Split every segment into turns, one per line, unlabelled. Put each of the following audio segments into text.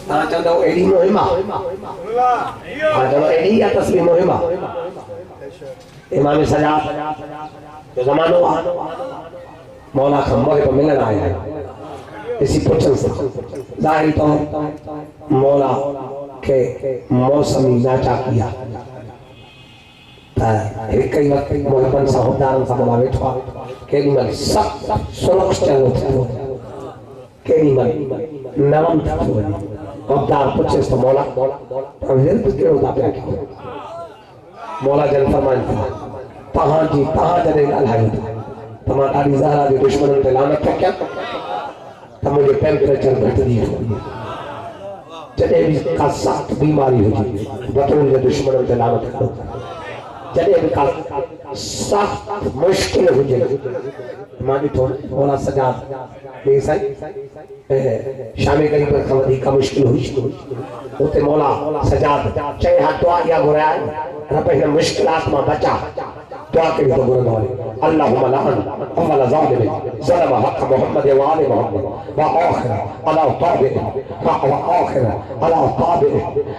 چاہتا ہوں ایڈی مہمہ چلو ایڈی یا تصویر مہمہ امام سجاد جو زمانہ ہوا مولا خمبہ کو ملن آیا ہے اسی پچھل سے ظاہری تو مولا کے موسمی ناچا کیا ایک کئی وقت محبن صاحبدارن سا مولا بیٹھوا کینی مل سخت سرخ چلو تھو کینی مل نرم تھو عبدار پچھے تو مولا پروزیر پچھے ہوتا پیا کیا مولا جن فرمائن تھا تہاں جی تہاں جنے گا الہائی تھا تمہاری زہرہ دی دشمنوں تے لعنت تھا کیا تم مجھے ٹیمپریچر گھٹ دی ہوئی جنے بھی کا سخت بیماری ہو جی بطول کے دشمنوں تے لعنت کرو جنے بھی کا سخت مشکل ہو جی مانی تو مولا سجاد نہیں سائی شامی قریب پر خودی کا مشکل ہوئی ہوتے مولا سجاد چاہے ہاتھ دعا یا گرائے رب ہی مشکلات میں بچا دعا کے لیے تو گرد ہوئے اللہم لعن اول ظالم ظلم حق محمد وآل محمد وآخر علا طابع وآخر علا طابع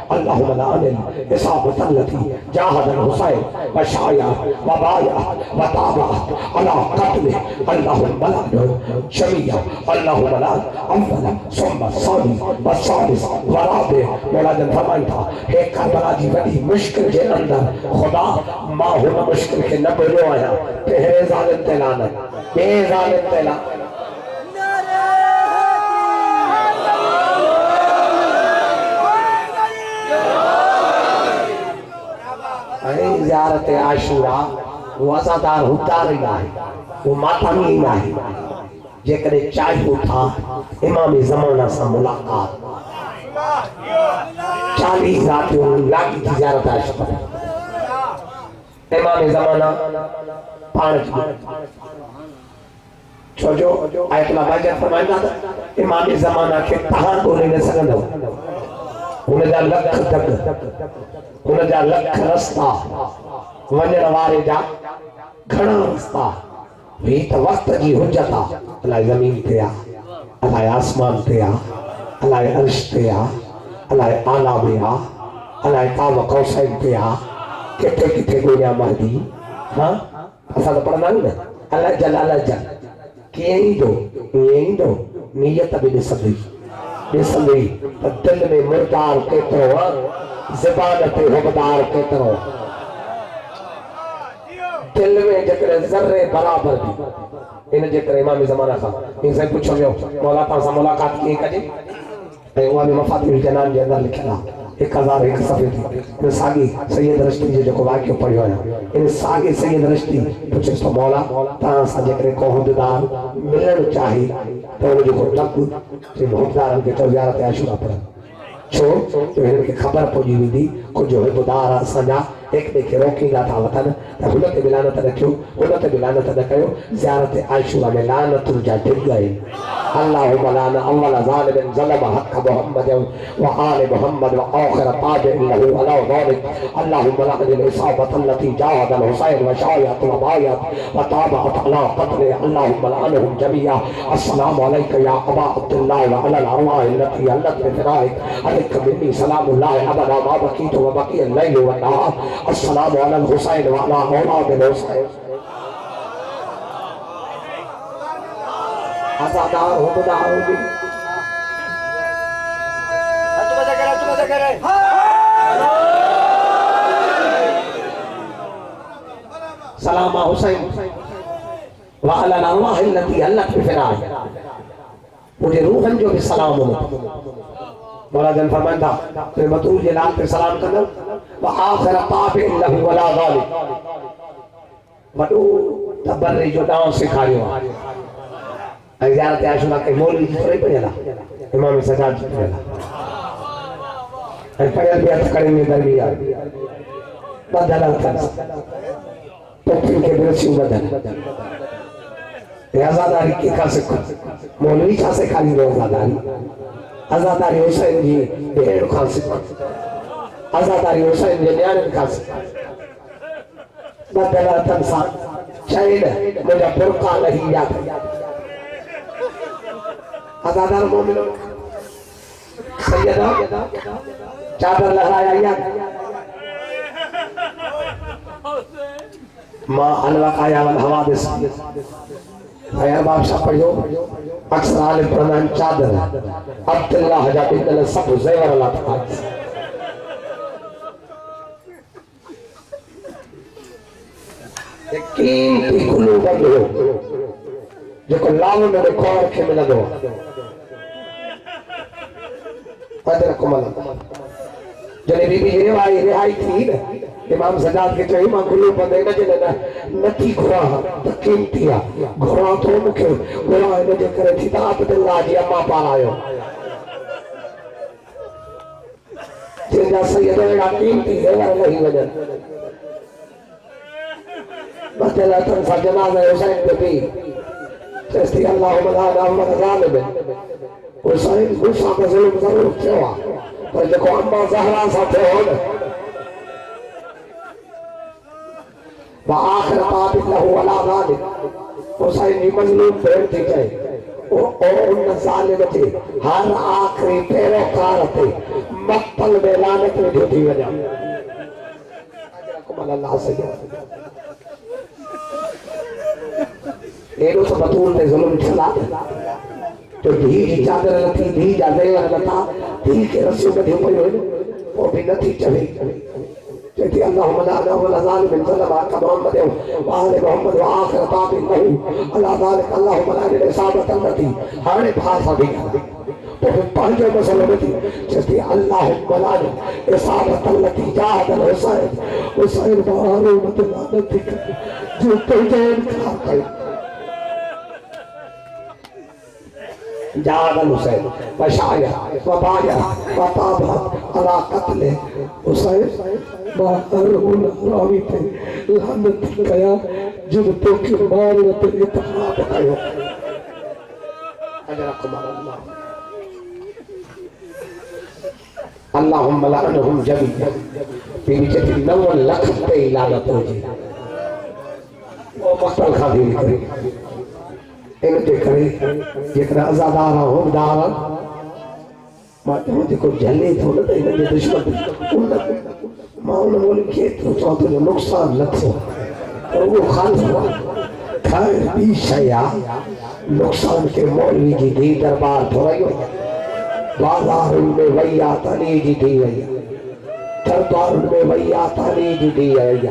اللہم لعن اصابت اللتی جاہد الحسین وشایا وبایا وطابع علا قتل اللہم لعن شمیع اللہم لعن اول ثم ثانی والثالث ورابع مولا جن فرمائی تھا ایک کربلا جی بڑی مشکل کے اندر خدا ماں ہونا مشکل کے نہ بلو آیا پہرے ظالم تیلانا بے ظالم تیلانا زیارت عاشورہ وہ ازادار حدار ہی ہے وہ ماتمی ہی ہے جے کرے چاہیو تھا امام زمانہ سا ملاقات 40 راتیوں لاگی تھی زیارت عاشورہ امام زمانہ پانچ چھوجو آیت اللہ بھائی جان فرمائیں گا امام زمانہ کے تہاں کو نہیں سکن دو انہیں جا لکھ تک انہیں جا لکھ رستہ ونجر وارے جا گھڑا رستہ وہی تا وقت جی حجتا اللہ زمین تیا اللہ آسمان تیا اللہ عرش تیا اللہ آلہ بیا اللہ قاب قوسین تیا کتے کتے گویا مہدی ہاں ایسا تو پڑھنا نہیں نا اللہ جل اللہ جل کہیں دو نیت بھی نسلی دل میں مردار کترو زبانت حبدار کترو دل میں جکر ذرے برابر بھی انہیں جکر امام زمانہ کا ان سے پوچھو جو مولا پانسا ملاقات کی کجی وہ بھی مفاتیح الجنان جے اندر لکھنا 1001 صفحے تھی ان ساگی سید رشتی جو واقعہ پڑھی ہویا ان ساگی سید رشتی پوچھے تو مولا تانسا جکر کو حددار ملن چاہی تو انہیں جو کو تک سے محبدارن کے تو زیارت عاشورہ پڑھا چھوڑ جو انہیں کے خبر پوجی ہوئی دی کچھ جو حددار سنجا ایک دے کے روکی گا تھا وطن تا حلت بلانت رکھو حلت بلانت رکھو زیارت عاشورہ میں لعنت رجا ڈل گئے اللہم لعن اول ظالم ظلم حق محمد وآل محمد وآخر طابع له علا ذلك اللہم لعن الإصابة التي جاهد الحسين وشايت وبايت وطابعت على قتل اللہم لعنهم جميعا السلام علیکہ یا ابا عبداللہ وعلى الارواح التي علت بفرائك علیکہ منی سلام اللہ ابدا ما بقیت وبقی اللیل والنهار السلام علی الحسین وعلا اولاد الحسین آزادار حبدار ہوگی سلام حسین وعلا الارواح التي علت بفرائك مجھے روحن جو بھی سلام ہوگا مولا جن فرمائن تھا تو مطلوب جلال پر سلام کرنا وآخر طابع له ولا ذالک وڈو تبری جو داؤں سکھائی ہوا زیارت عاشورہ کے مولوی جی تھوڑے پڑھے لا امام سجاد جی پڑھے لا پڑھے بھی اتکڑے میں درمی آئی بدلا تنس توفیل کے برسی بدل ازاداری کی کھا سکھا مولوی چاہ سے کھالی رو ازاداری ازاداری حسین جی بہر کھا سکھا ازاداری حسین جی نیارن کھا سکھا بدلا تنسا چاہیے مجھا برقا نہیں یاد ازادار مومنوں سیدہ چادر لہرایا یا ما الوقایا والحوادث خیر بادشاہ پڑھو اکثر عالم پرنان چادر عبداللہ حجاب ابن سب زیور اللہ تعالی قیمتی کلو بندو جو کو لاؤں میں کھوڑ کے ملا دو قدر کو ملا جنہیں بی بی رہائی تھی امام سجاد کے چاہی ماں کلو بندے نہ جنہیں نتی گھرا قیمتی گھرا تو مکھے گھرا نجے کرے تھی تا عبداللہ جی اماں پار آئے جن جا سیدہ قیمتی زیور نہیں وجن بدلا تنسا جنازہ حسین پہ بھی چستی اللہم لا نعمت ظالم حسین غصہ پہ ظلم ضرور چھوا پر جکو اماں زہرا ساتھے ہونے وآخر باب اللہ ولا ظالم حسین جی مظلوم پھر تھی جائے ان ظالم تھے ہر آخری پیروکار تھے مقتل میں لانت میں جو تھی وجہ کمال اللہ سیدہ ایڈو تو بطول نے ظلم چھلا تو دھی جی چادر لتی دھی جا زیور لتا دھی کے رسیوں میں دھیوں پڑی ہوئی وہ بھی نتی چوی جیتی اللہم لا نعوذ ظالم من ظلم آقا محمد وآل محمد وآخر باب اللہ اللہ ذالک اللہم لا نعوذ اصابت اللتی ہمارے بھاسا بھی تو پھر پانچے مسئلہ میں تھی جیتی اللہم لا نعوذ اصابت اللتی جاہد الحسین حسین بارونت لعنتی جو تجین کھا کر جاہد الحسین وشایا وبایا وطابا علا قتل حسین باہرون راوی تے لعنت کیا جب تو کی بارونت اتحاد کیا اجرکم اللہ اللہم لعنہم جميعا بی چیتی 9 لکھ تے لعنت ہو جی وہ مقتل خاضی کرے انتے کرے جکر ازادارا ہم دارا ماتے ہوتے کو جھلے تھو نہ تے انتے دشمن ماں انہوں نے بولی کہ تو چاہتے جو نقصان لکھو اور وہ خالص ہوا خیر بھی شیا نقصان کے مولوی جی دی دربار تھوڑائی ہوئی بازار ان میں ویاتانی جی دی ہوئی دربار ان میں ویاتانی جی دی ہوئی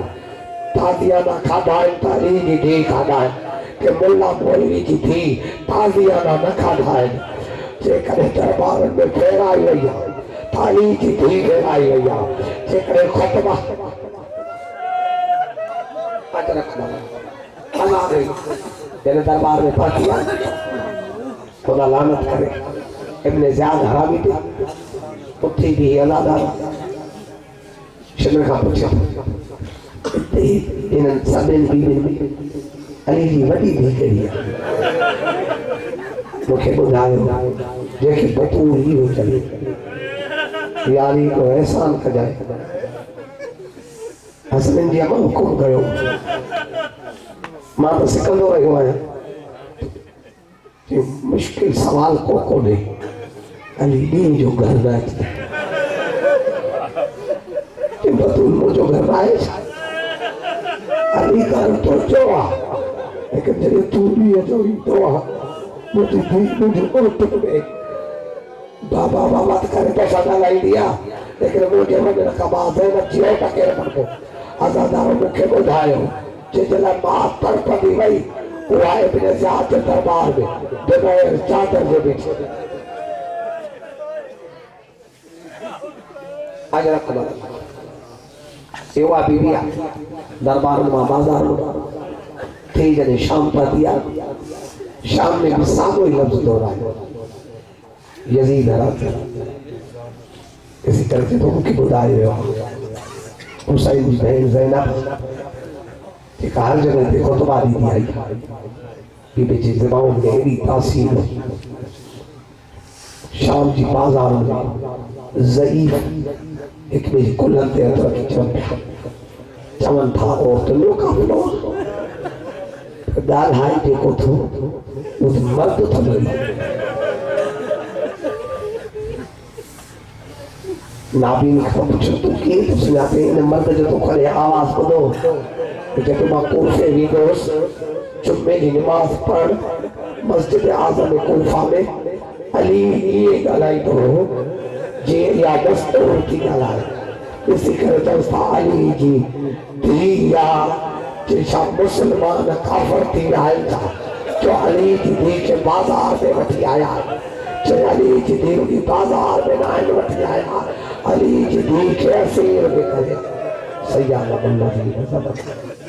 تازیانہ کھادائیں تالی جی دی کھادائیں کہ ملا مولوی جی تھی تازیانہ نہ کھادائیں جے کرے دربار ان میں پھیرائی ہوئی تالی جی دی پھیرائی ہوئی جے کرے خطبہ اجرک اللہ گئی جنہیں دربار میں پڑھیا خدا لعنت کرے ابن زیاد حرامی تھی اتھی بھی اللہ دارا شمر کا پوچھا انہاں سبین بیوین میں علی جی وڈی بھی کری مکھے بدھائے جے کہ بطول ہی ہو چلی یاری کو احسان کر جائے حسن جی اما حکم کرو ماں تو سکندو رہی ہوا ہے کہ مشکل سوال کو نہیں علی دین جو گھر رہے تھے کہ بطول مو جو گھر رہے علی گھر تو جو لیکن جنہیں تو بھی ہے جو ہی تو مجھے بھی مجھے اوٹک میں بابا بابا کرے پیسہ ڈالائی دیا لیکن مجھے مجھے کبا زینب جیو ٹکے رکھن کو ازاداروں مکھے بدھائے ہو جلا ماں پر پڑی وئی وہ آئے ابن زیاد کے دربار میں بغیر چادر سے بیٹھے اجرک اللہ سیوا بی بیا دربار میں بازار میں تھی جنہیں شام پر دیا شام میں بھی ساموئی لفظ دو رہا ہے یزید حرات اسی طرح سے تو کی بدائے ہوئے حسین جی بہن زینب ایک ہر جگہ پہ خطبہ دی آئی بی بی جی زبان میں ایری تاثیر شام جی بازار میں ضعیف ایک میں کلن تے اتر کی چمن تھا اور تو لوکا بلو دال ہائی تے کو تھو اس مرد تھا لگی نابین کو پوچھو تو کی تو سناتے ہیں مرد جو تو کھڑے آواز کو دو کہ تم کوفے بھی دوست جمعے کی نماز پڑھ مسجد اعظم کوفہ میں علی یہ گلائی تو جی یا دستور کی گلائی اسی کرتا ہے علی جی تھی یا جیسا مسلمان کافر تھی آئی تھا جو علی جی دی کے بازار میں بٹھی آیا جو علی جی دی کی بازار میں نائن بٹھی آیا علی جی دی کے اسیر میں کرے سیاح اللہ